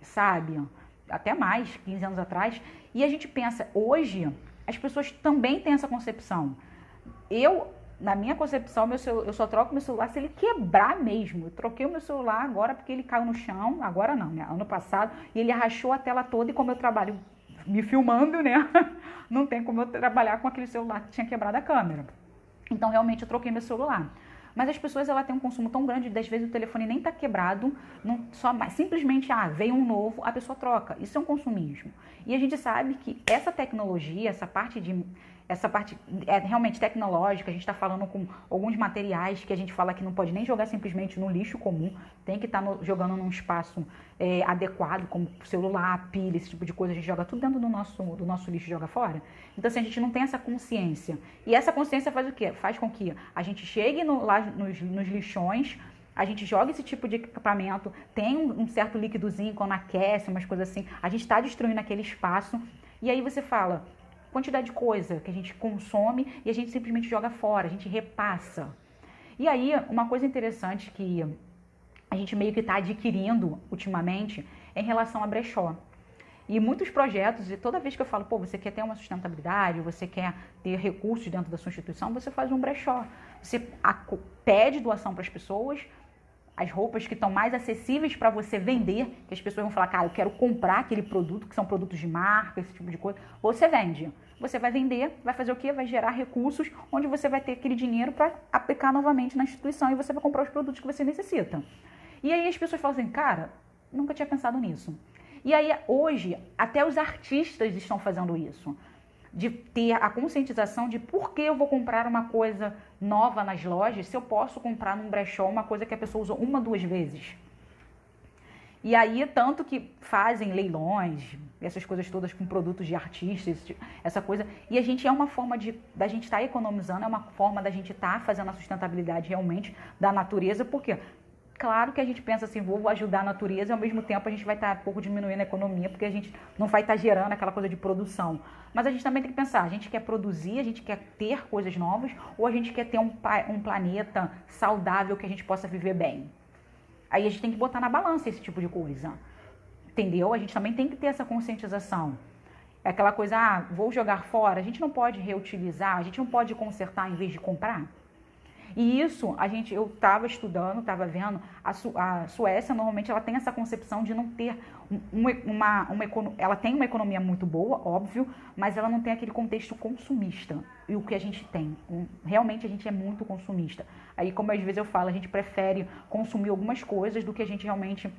sabe? Até mais, 15 anos atrás, e a gente pensa, hoje, as pessoas também têm essa concepção. Na minha concepção, eu só troco meu celular se ele quebrar mesmo. Eu troquei o meu celular agora porque ele caiu no chão, agora não, né? Ano passado, e ele rachou a tela toda, e como eu trabalho me filmando, né? Não tem como eu trabalhar com aquele celular que tinha quebrado a câmera. Então, realmente, eu troquei meu celular. Mas as pessoas, ela têm um consumo tão grande, às vezes o telefone nem tá quebrado, simplesmente, veio um novo, a pessoa troca. Isso é um consumismo. E a gente sabe que essa tecnologia, essa parte é realmente tecnológica, a gente está falando com alguns materiais que a gente fala que não pode nem jogar simplesmente no lixo comum, tem que estar jogando num espaço adequado, como celular, pilha, esse tipo de coisa, a gente joga tudo dentro do nosso lixo e joga fora. Então, assim, a gente não tem essa consciência. E essa consciência faz o quê? Faz com que a gente chegue lá nos lixões, a gente joga esse tipo de equipamento, tem um certo líquidozinho quando aquece, umas coisas assim, a gente está destruindo aquele espaço, e aí você fala, quantidade de coisa que a gente consome e a gente simplesmente joga fora, a gente repassa. E aí, uma coisa interessante que a gente meio que está adquirindo ultimamente é em relação a brechó. E muitos projetos, e toda vez que eu falo, você quer ter uma sustentabilidade, você quer ter recursos dentro da sua instituição, você faz um brechó. Você pede doação para as pessoas, as roupas que estão mais acessíveis para você vender, que as pessoas vão falar, cara, eu quero comprar aquele produto, que são produtos de marca, esse tipo de coisa, você vende. Você vai vender, vai fazer o quê? Vai gerar recursos, onde você vai ter aquele dinheiro para aplicar novamente na instituição e você vai comprar os produtos que você necessita. E aí as pessoas falam assim, cara, nunca tinha pensado nisso. E aí hoje, até os artistas estão fazendo isso, de ter a conscientização de por que eu vou comprar uma coisa nova nas lojas se eu posso comprar num brechó uma coisa que a pessoa usou 1, 2 vezes. E aí, tanto que fazem leilões, essas coisas todas com produtos de artistas, essa coisa. E a gente é uma forma da gente estar economizando, é uma forma da gente estar fazendo a sustentabilidade realmente da natureza, porque claro que a gente pensa assim, vou ajudar a natureza e ao mesmo tempo a gente vai estar um pouco diminuindo a economia, porque a gente não vai estar gerando aquela coisa de produção. Mas a gente também tem que pensar, a gente quer produzir, a gente quer ter coisas novas, ou a gente quer ter um planeta saudável que a gente possa viver bem. Aí a gente tem que botar na balança esse tipo de coisa, entendeu? A gente também tem que ter essa conscientização. É aquela coisa, vou jogar fora, a gente não pode reutilizar, a gente não pode consertar em vez de comprar. E isso, eu estava estudando, estava vendo, a Suécia normalmente ela tem essa concepção de não ter ela tem uma economia muito boa, óbvio, mas ela não tem aquele contexto consumista. E o que a gente tem, realmente a gente é muito consumista. Aí, como às vezes eu falo, a gente prefere consumir algumas coisas do que a gente realmente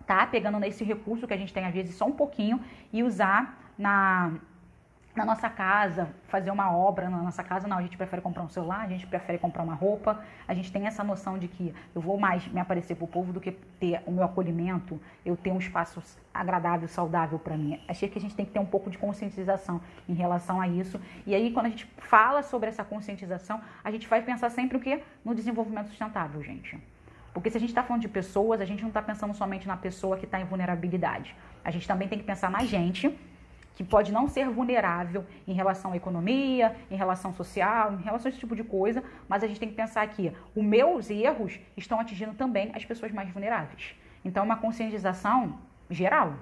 tá pegando nesse recurso que a gente tem, às vezes, só um pouquinho e usar na nossa casa, fazer uma obra na nossa casa. Não, a gente prefere comprar um celular, a gente prefere comprar uma roupa. A gente tem essa noção de que eu vou mais me aparecer pro povo do que ter o meu acolhimento, eu ter um espaço agradável, saudável para mim. Achei que a gente tem que ter um pouco de conscientização em relação a isso. E aí, quando a gente fala sobre essa conscientização, a gente vai pensar sempre o quê? No desenvolvimento sustentável, gente. Porque se a gente está falando de pessoas, a gente não está pensando somente na pessoa que está em vulnerabilidade. A gente também tem que pensar na gente, que pode não ser vulnerável em relação à economia, em relação social, em relação a esse tipo de coisa, mas a gente tem que pensar que os meus erros estão atingindo também as pessoas mais vulneráveis. Então, é uma conscientização geral,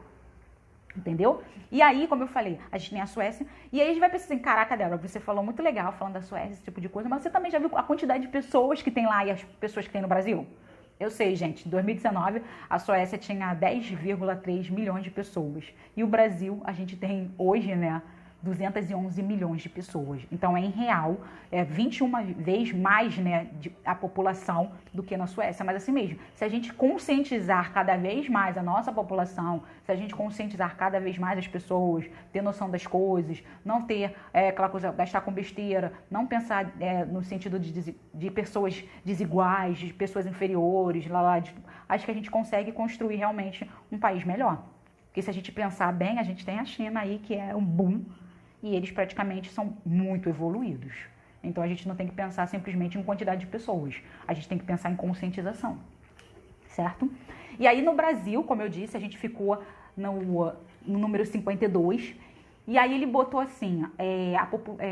entendeu? E aí, como eu falei, a gente tem a Suécia, e aí a gente vai pensar assim, caraca, Débora, você falou muito legal falando da Suécia, esse tipo de coisa, mas você também já viu a quantidade de pessoas que tem lá e as pessoas que tem no Brasil? Eu sei, gente, em 2019 a Suécia tinha 10,3 milhões de pessoas. E o Brasil, a gente tem hoje, né, 211 milhões de pessoas. Então, em real, é 21 vezes mais, né, a população do que na Suécia. Mas assim mesmo, se a gente conscientizar cada vez mais a nossa população, se a gente conscientizar cada vez mais as pessoas, ter noção das coisas, não ter aquela coisa, gastar com besteira, não pensar no sentido de pessoas desiguais, de pessoas inferiores, acho que a gente consegue construir realmente um país melhor. Porque se a gente pensar bem, a gente tem a China aí, que é um boom, e eles praticamente são muito evoluídos. Então a gente não tem que pensar simplesmente em quantidade de pessoas, a gente tem que pensar em conscientização, certo? E aí no Brasil, como eu disse, a gente ficou no número 52, e aí ele botou assim,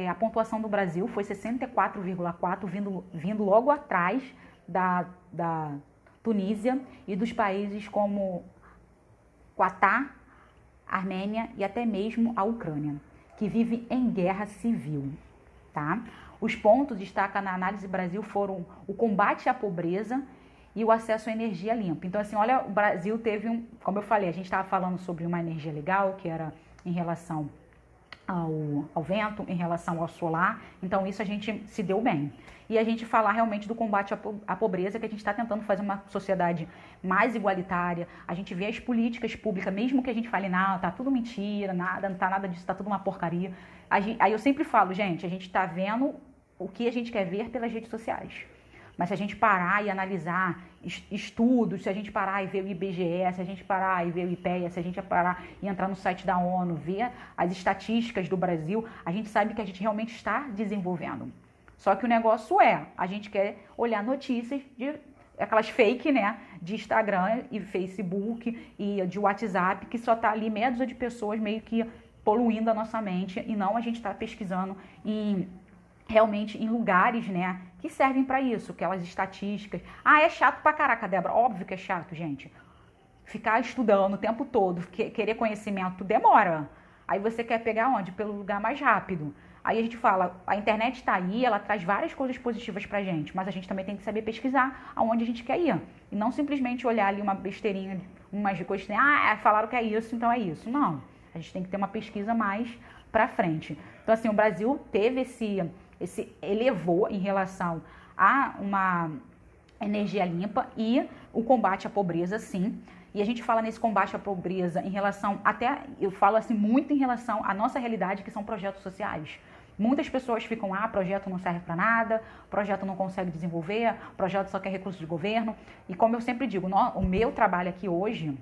a pontuação do Brasil foi 64,4, vindo logo atrás da Tunísia e dos países como Catar, Armênia e até mesmo a Ucrânia, que vive em guerra civil, tá? Os pontos destaca na análise Brasil foram o combate à pobreza e o acesso à energia limpa. Então, assim, olha, o Brasil teve como eu falei, a gente estava falando sobre uma energia legal, que era em relação ao vento, em relação ao solar. Então, isso a gente se deu bem. E a gente falar realmente do combate à pobreza, que a gente está tentando fazer uma sociedade mais igualitária. A gente vê as políticas públicas, mesmo que a gente fale, não, tá tudo mentira, não tá nada disso, tá tudo uma porcaria. Aí eu sempre falo, gente, a gente tá vendo o que a gente quer ver pelas redes sociais. Mas se a gente parar e analisar estudos, se a gente parar e ver o IBGE, se a gente parar e ver o IPEA, se a gente parar e entrar no site da ONU, ver as estatísticas do Brasil, a gente sabe que a gente realmente está desenvolvendo. Só que o negócio a gente quer olhar notícias de aquelas fake, né, de Instagram e Facebook e de WhatsApp, que só tá ali meia dúzia de pessoas meio que poluindo a nossa mente, e não a gente tá pesquisando realmente em lugares, né, que servem para isso, aquelas estatísticas. É chato pra caraca, Débora. Óbvio que é chato, gente. Ficar estudando o tempo todo, querer conhecimento, demora. Aí você quer pegar onde? Pelo lugar mais rápido. Aí a gente fala, a internet está aí, ela traz várias coisas positivas pra gente, mas a gente também tem que saber pesquisar aonde a gente quer ir. E não simplesmente olhar ali uma besteirinha, umas coisas assim, falaram que é isso, então é isso. Não, a gente tem que ter uma pesquisa mais pra frente. Então assim, o Brasil teve esse elevou em relação a uma energia limpa e o combate à pobreza, sim. E a gente fala nesse combate à pobreza em relação, eu falo assim muito em relação à nossa realidade, que são projetos sociais. Muitas pessoas ficam, projeto não serve para nada, projeto não consegue desenvolver, projeto só quer recursos de governo. E como eu sempre digo, o meu trabalho aqui hoje,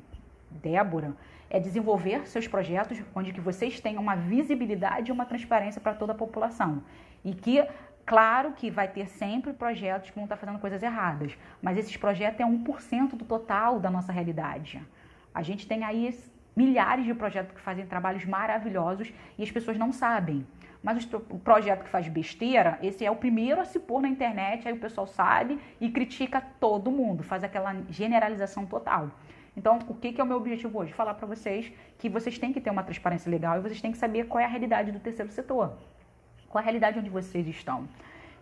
Débora, é desenvolver seus projetos onde que vocês tenham uma visibilidade e uma transparência para toda a população. E que, claro que vai ter sempre projetos que vão estar fazendo coisas erradas, mas esses projetos é 1% do total da nossa realidade. A gente tem aí milhares de projetos que fazem trabalhos maravilhosos e as pessoas não sabem. Mas o projeto que faz besteira, esse é o primeiro a se pôr na internet, aí o pessoal sabe e critica todo mundo, faz aquela generalização total. Então, o que é o meu objetivo hoje? Falar para vocês que vocês têm que ter uma transparência legal e vocês têm que saber qual é a realidade do terceiro setor. Qual é a realidade onde vocês estão.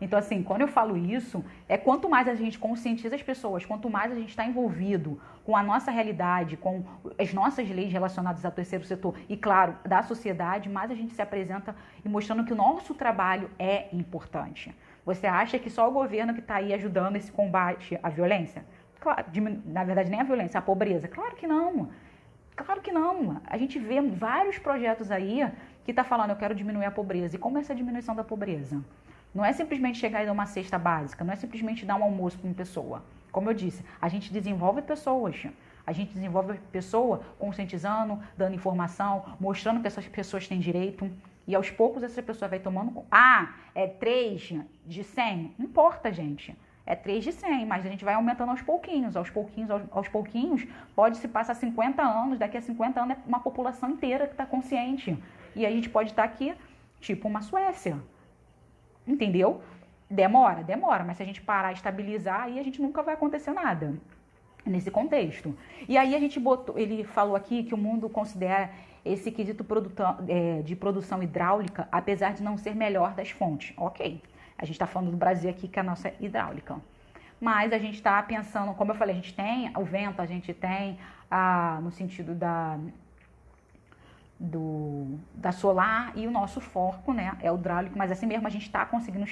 Então, assim, quando eu falo isso, quanto mais a gente conscientiza as pessoas, quanto mais a gente está envolvido com a nossa realidade, com as nossas leis relacionadas ao terceiro setor e, claro, da sociedade, mais a gente se apresenta e mostrando que o nosso trabalho é importante. Você acha que só o governo que está aí ajudando esse combate à violência? Claro, na verdade, nem a violência, a pobreza. Claro que não. Claro que não. A gente vê vários projetos aí que está falando, eu quero diminuir a pobreza. E como é essa diminuição da pobreza? Não é simplesmente chegar e dar uma cesta básica, não é simplesmente dar um almoço para uma pessoa. Como eu disse, a gente desenvolve pessoas. A gente desenvolve pessoa conscientizando, dando informação, mostrando que essas pessoas têm direito. E aos poucos essa pessoa vai tomando... é 3 de 100? Não importa, gente. É 3 de 100, mas a gente vai aumentando aos pouquinhos. Aos pouquinhos, pode se passar 50 anos, daqui a 50 anos é uma população inteira que está consciente. E a gente pode estar aqui, tipo uma Suécia. Entendeu? Demora, mas se a gente parar e estabilizar, aí a gente nunca vai acontecer nada nesse contexto. E aí ele falou aqui que o mundo considera esse quesito de produção hidráulica, apesar de não ser melhor das fontes. Ok, a gente está falando do Brasil aqui, que é a nossa hidráulica. Mas a gente está pensando, como eu falei, a gente tem o vento, a gente tem no sentido da solar, e o nosso foco, né, é o hidráulico, mas assim mesmo a gente está conseguindo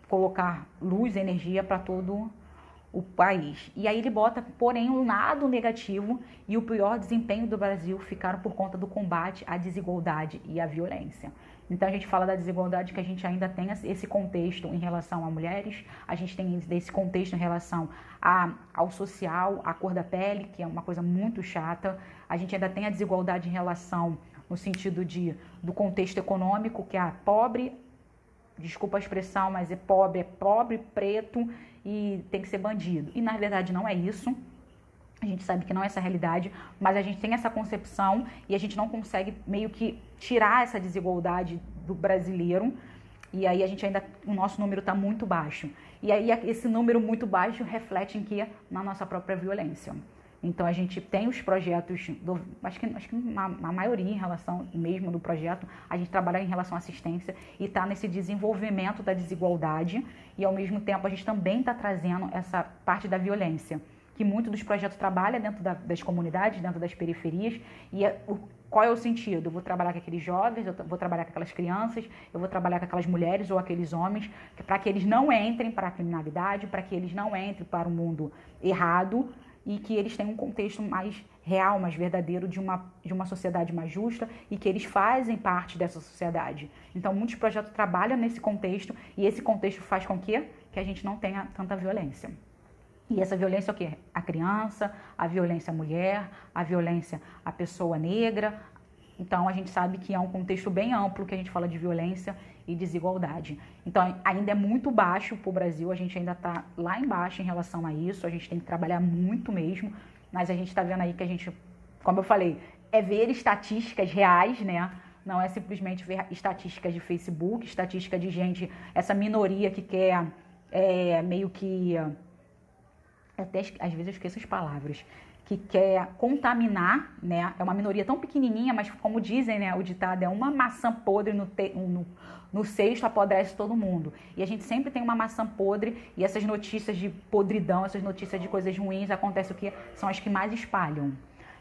colocar luz, energia para todo o país. E aí ele bota, porém, um lado negativo e o pior desempenho do Brasil ficaram por conta do combate à desigualdade e à violência. Então a gente fala da desigualdade que a gente ainda tem esse contexto em relação a mulheres, a gente tem esse contexto em relação ao social, à cor da pele, que é uma coisa muito chata, a gente ainda tem a desigualdade em relação no sentido do contexto econômico, que é pobre, desculpa a expressão, mas é pobre, preto e tem que ser bandido. E na verdade não é isso. A gente sabe que não é essa a realidade, mas a gente tem essa concepção e a gente não consegue meio que tirar essa desigualdade do brasileiro. E aí o nosso número está muito baixo. E aí esse número muito baixo reflete em que? Na nossa própria violência. Então a gente tem os projetos, acho que a maioria em relação mesmo do projeto, a gente trabalha em relação à assistência e está nesse desenvolvimento da desigualdade e ao mesmo tempo a gente também está trazendo essa parte da violência, que muito dos projetos trabalha dentro das comunidades, dentro das periferias, e qual é o sentido? Eu vou trabalhar com aqueles jovens, eu vou trabalhar com aquelas crianças, eu vou trabalhar com aquelas mulheres ou aqueles homens, para que eles não entrem para a criminalidade, para que eles não entrem para o mundo errado, e que eles tenham um contexto mais real, mais verdadeiro de uma sociedade mais justa e que eles fazem parte dessa sociedade. Então, muitos projetos trabalham nesse contexto e esse contexto faz com que a gente não tenha tanta violência. E essa violência é o quê? A criança, a violência à mulher, a violência à pessoa negra. Então, a gente sabe que é um contexto bem amplo que a gente fala de violência e desigualdade. Então, ainda é muito baixo para o Brasil, a gente ainda está lá embaixo em relação a isso, a gente tem que trabalhar muito mesmo, mas a gente está vendo aí que a gente, como eu falei, é ver estatísticas reais, né? Não é simplesmente ver estatísticas de Facebook, estatística de gente, essa minoria que quer meio que... Até às vezes eu esqueço as palavras, que quer contaminar, né? É uma minoria tão pequenininha, mas como dizem, né, o ditado, é uma maçã podre no cesto apodrece todo mundo. E a gente sempre tem uma maçã podre e essas notícias de podridão, essas notícias de coisas ruins, acontece o que são as que mais espalham.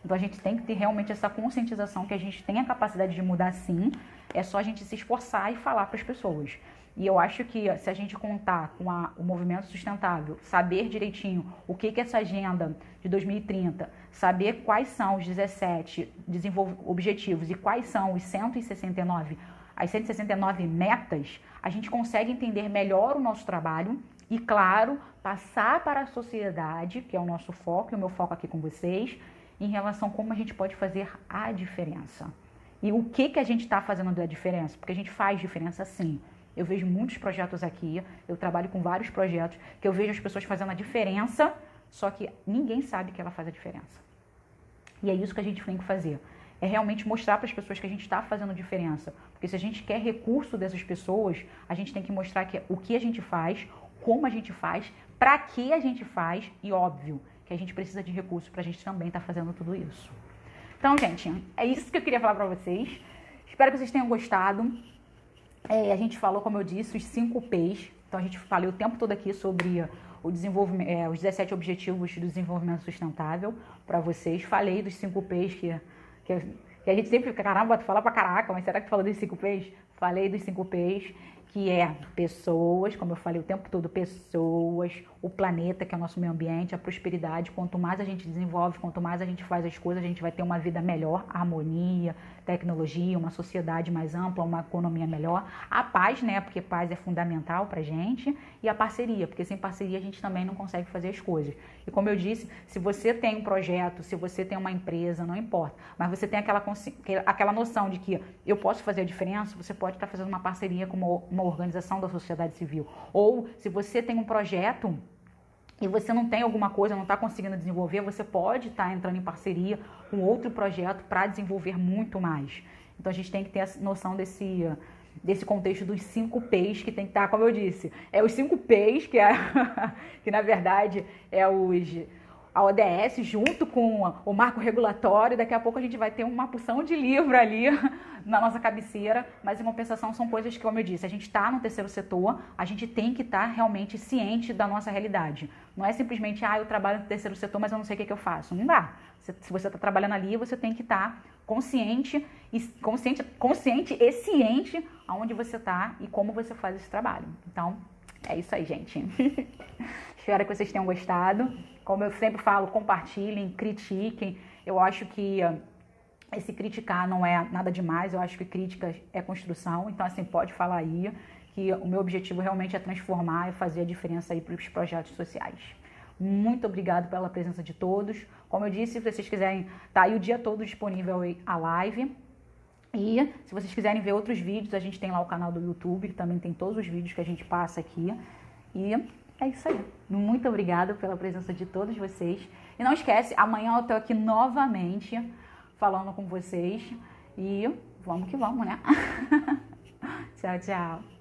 Então a gente tem que ter realmente essa conscientização que a gente tem a capacidade de mudar sim, é só a gente se esforçar e falar para as pessoas. E eu acho que se a gente contar com o movimento sustentável, saber direitinho o que é essa agenda de 2030, saber quais são os 17 objetivos e quais são os 169, as 169 metas, a gente consegue entender melhor o nosso trabalho e, claro, passar para a sociedade, que é o nosso foco e o meu foco aqui com vocês, em relação a como a gente pode fazer a diferença. E o que a gente está fazendo da diferença? Porque a gente faz diferença sim. Eu vejo muitos projetos aqui, eu trabalho com vários projetos, que eu vejo as pessoas fazendo a diferença, só que ninguém sabe que ela faz a diferença. E é isso que a gente tem que fazer. É realmente mostrar para as pessoas que a gente está fazendo diferença. Porque se a gente quer recurso dessas pessoas, a gente tem que mostrar o que a gente faz, como a gente faz, para que a gente faz e, óbvio, que a gente precisa de recurso para a gente também estar fazendo tudo isso. Então, gente, é isso que eu queria falar para vocês. Espero que vocês tenham gostado. A gente falou, como eu disse, os 5 P's. Então, a gente falou o tempo todo aqui sobre o desenvolvimento, os 17 Objetivos do Desenvolvimento Sustentável para vocês. Falei dos 5 P's que a gente sempre fica, caramba, tu fala pra caraca, mas será que tu falou dos 5 P's? Falei dos 5 P's, que é pessoas, como eu falei o tempo todo, pessoas, o planeta, que é o nosso meio ambiente, a prosperidade. Quanto mais a gente desenvolve, quanto mais a gente faz as coisas, a gente vai ter uma vida melhor, harmonia, tecnologia, uma sociedade mais ampla, uma economia melhor. A paz, né, porque paz é fundamental pra gente, e a parceria, porque sem parceria a gente também não consegue fazer as coisas. E como eu disse, se você tem um projeto, se você tem uma empresa, não importa, mas você tem aquela noção de que eu posso fazer a diferença, você pode estar fazendo uma parceria com uma organização da sociedade civil. Ou se você tem um projeto e você não tem alguma coisa, não está conseguindo desenvolver, você pode estar entrando em parceria com outro projeto para desenvolver muito mais. Então a gente tem que ter a noção desse contexto dos 5 P's que tem que estar, como eu disse, os 5 P's que na verdade a ODS junto com o marco regulatório. Daqui a pouco a gente vai ter uma porção de livro ali na nossa cabeceira, mas em compensação são coisas que, como eu disse, a gente está no terceiro setor, a gente tem que estar realmente ciente da nossa realidade. Não é simplesmente, eu trabalho no terceiro setor, mas eu não sei o que eu faço. Não dá. Se você está trabalhando ali, você tem que estar consciente e ciente aonde você está e como você faz esse trabalho. Então, é isso aí, gente. Espero que vocês tenham gostado. Como eu sempre falo, compartilhem, critiquem. Eu acho que esse criticar não é nada demais. Eu acho que crítica é construção. Então, assim, pode falar aí que o meu objetivo realmente é transformar e fazer a diferença aí para os projetos sociais. Muito obrigado pela presença de todos. Como eu disse, se vocês quiserem, tá aí o dia todo disponível a live. E se vocês quiserem ver outros vídeos, a gente tem lá o canal do YouTube, que também tem todos os vídeos que a gente passa aqui. E é isso aí. Muito obrigada pela presença de todos vocês. E não esquece, amanhã eu tô aqui novamente falando com vocês. E vamos que vamos, né? Tchau, tchau.